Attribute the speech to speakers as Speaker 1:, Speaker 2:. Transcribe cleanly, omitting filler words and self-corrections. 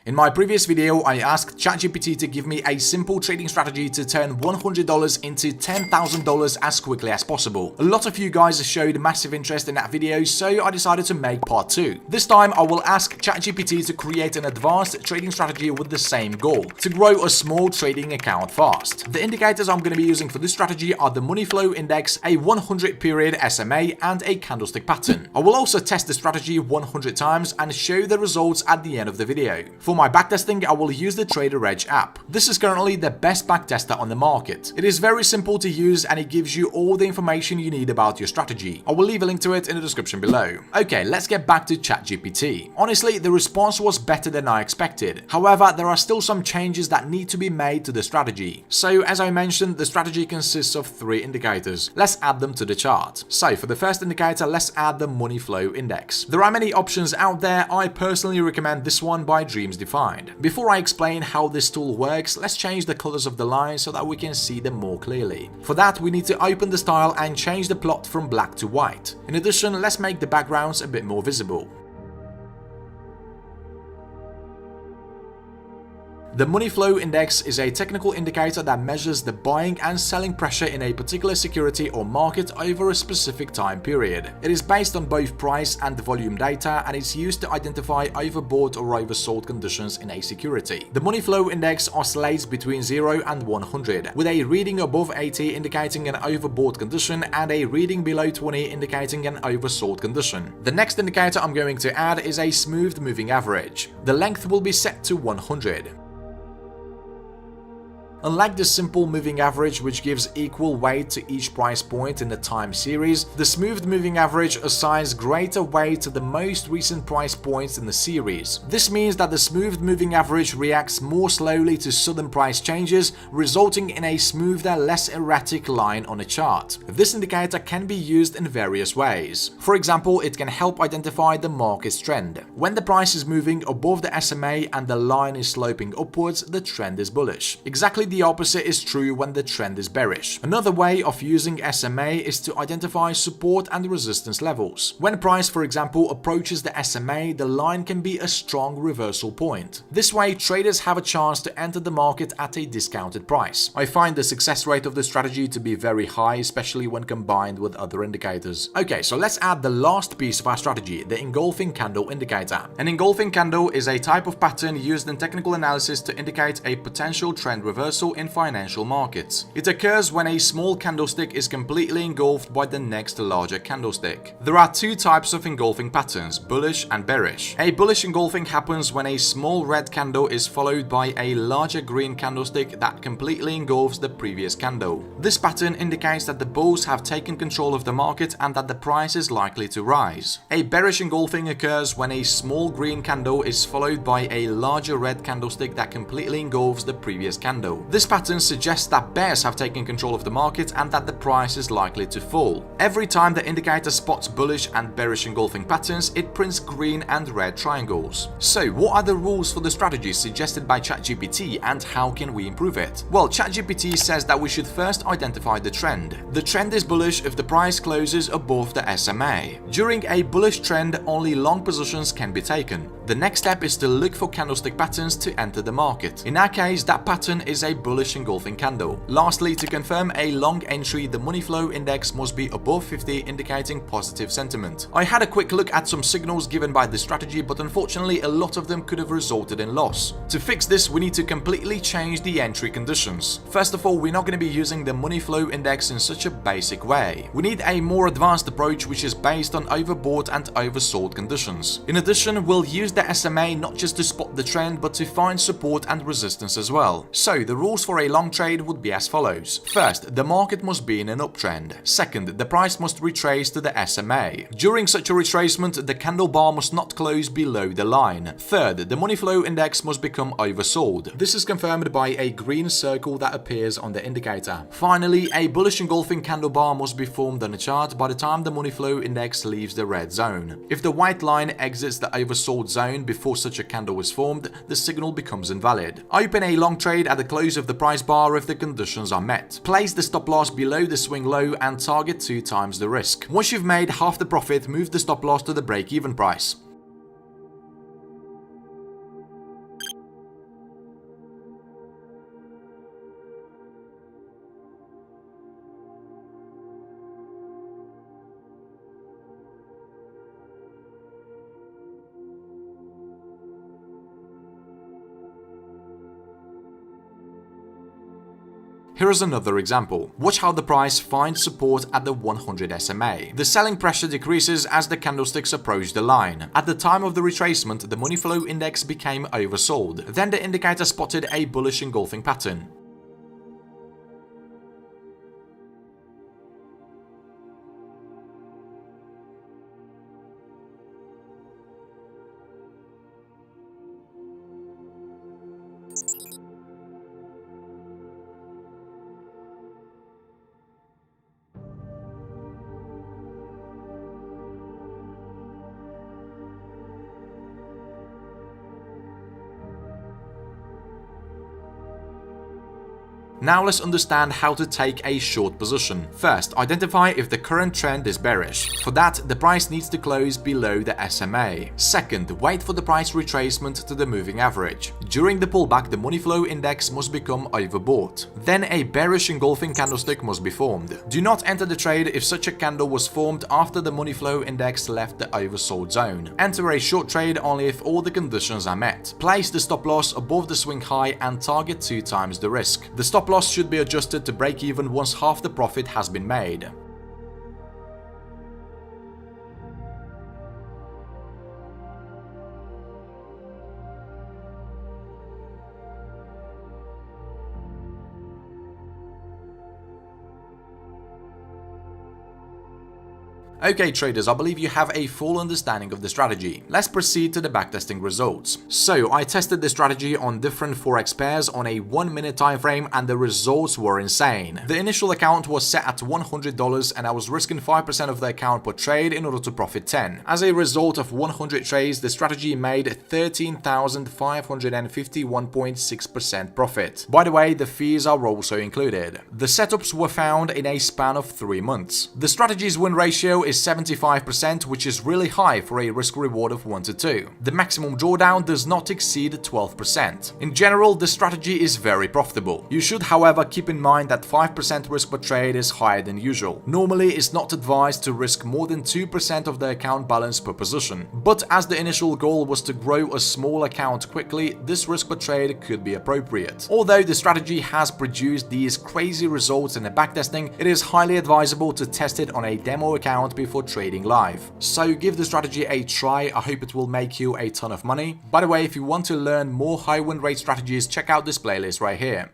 Speaker 1: In my previous video, I asked ChatGPT to give me a simple trading strategy to turn $100 into $10,000 as quickly as possible. A lot of you guys showed massive interest in that video, so I decided to make part 2. This time, I will ask ChatGPT to create an advanced trading strategy with the same goal, to grow a small trading account fast. The indicators I'm going to be using for this strategy are the money flow index, a 100 period SMA, and a candlestick pattern. I will also test the strategy 100 times and show the results at the end of the video. For my backtesting, I will use the Trader Edge app. This is currently the best backtester on the market. It is very simple to use and it gives you all the information you need about your strategy. I will leave a link to it in the description below. Okay, let's get back to ChatGPT. Honestly, the response was better than I expected. However, there are still some changes that need to be made to the strategy. So, as I mentioned, the strategy consists of 3 indicators. Let's add them to the chart. So, for the first indicator, let's add the money flow index. There are many options out there. I personally recommend this one by Dreams Defined. Before I explain how this tool works, let's change the colors of the lines so that we can see them more clearly. For that, we need to open the style and change the plot from black to white. In addition, let's make the backgrounds a bit more visible. The money flow index is a technical indicator that measures the buying and selling pressure in a particular security or market over a specific time period. It is based on both price and volume data and is used to identify overbought or oversold conditions in a security. The money flow index oscillates between 0 and 100, with a reading above 80 indicating an overbought condition and a reading below 20 indicating an oversold condition. The next indicator I'm going to add is a smooth moving average. The length will be set to 100. Unlike the simple moving average, which gives equal weight to each price point in the time series, the smooth moving average assigns greater weight to the most recent price points in the series. This means that the smooth moving average reacts more slowly to sudden price changes, resulting in a smoother, less erratic line on a chart. This indicator can be used in various ways. For example, it can help identify the market's trend. When the price is moving above the SMA and the line is sloping upwards, the trend is bullish. Exactly the opposite is true when the trend is bearish. Another way of using SMA is to identify support and resistance levels. When price, for example, approaches the SMA, the line can be a strong reversal point. This way, traders have a chance to enter the market at a discounted price. I find the success rate of this strategy to be very high, especially when combined with other indicators. Okay, so let's add the last piece of our strategy, the engulfing candle indicator. An engulfing candle is a type of pattern used in technical analysis to indicate a potential trend reversal in financial markets. It occurs when a small candlestick is completely engulfed by the next larger candlestick. There are 2 types of engulfing patterns, bullish and bearish. A bullish engulfing happens when a small red candle is followed by a larger green candlestick that completely engulfs the previous candle. This pattern indicates that the bulls have taken control of the market and that the price is likely to rise. A bearish engulfing occurs when a small green candle is followed by a larger red candlestick that completely engulfs the previous candle. This pattern suggests that bears have taken control of the market and that the price is likely to fall. Every time the indicator spots bullish and bearish engulfing patterns, it prints green and red triangles. So, what are the rules for the strategy suggested by ChatGPT and how can we improve it? Well, ChatGPT says that we should first identify the trend. The trend is bullish if the price closes above the SMA. During a bullish trend, only long positions can be taken. The next step is to look for candlestick patterns to enter the market. In our case, that pattern is a bullish engulfing candle. Lastly, to confirm a long entry, the money flow index must be above 50, indicating positive sentiment. I had a quick look at some signals given by this strategy, but unfortunately a lot of them could have resulted in loss. To fix this, we need to completely change the entry conditions. First of all, we're not going to be using the money flow index in such a basic way. We need a more advanced approach which is based on overbought and oversold conditions. In addition, we'll use the SMA not just to spot the trend but to find support and resistance as well. So the rules for a long trade would be as follows. First, the market must be in an uptrend. Second, the price must retrace to the SMA. During such a retracement, the candle bar must not close below the line. Third, the money flow index must become oversold. This is confirmed by a green circle that appears on the indicator. Finally, a bullish engulfing candle bar must be formed on the chart by the time the money flow index leaves the red zone. If the white line exits the oversold zone before such a candle is formed, the signal becomes invalid. Open a long trade at the close of the price bar if the conditions are met. Place the stop loss below the swing low and target 2 times the risk. Once you've made half the profit, move the stop loss to the break-even price. Here is another example. Watch how the price finds support at the 100 SMA. The selling pressure decreases as the candlesticks approach the line. At the time of the retracement, the money flow index became oversold. Then the indicator spotted a bullish engulfing pattern. Now let's understand how to take a short position. First, identify if the current trend is bearish. For that, the price needs to close below the SMA. Second, wait for the price retracement to the moving average. During the pullback, the money flow index must become overbought. Then a bearish engulfing candlestick must be formed. Do not enter the trade if such a candle was formed after the money flow index left the oversold zone. Enter a short trade only if all the conditions are met. Place the stop loss above the swing high and target 2 times the risk. The stop loss should be adjusted to break even once half the profit has been made. Okay traders, I believe you have a full understanding of the strategy. Let's proceed to the backtesting results. So I tested the strategy on different forex pairs on a 1-minute time frame and the results were insane. The initial account was set at $100 and I was risking 5% of the account per trade in order to profit 10. As a result of 100 trades, the strategy made 13,551.6% profit. By the way, the fees are also included. The setups were found in a span of 3 months. The strategy's win ratio is 75%, which is really high for a risk reward of 1 to 2. The maximum drawdown does not exceed 12%. In general, the strategy is very profitable. You should, however, keep in mind that 5% risk per trade is higher than usual. Normally, it's not advised to risk more than 2% of the account balance per position. But as the initial goal was to grow a small account quickly, this risk per trade could be appropriate. Although the strategy has produced these crazy results in the backtesting, it is highly advisable to test it on a demo account before trading live. So give the strategy a try, I hope it will make you a ton of money. By the way, if you want to learn more high win rate strategies, check out this playlist right here.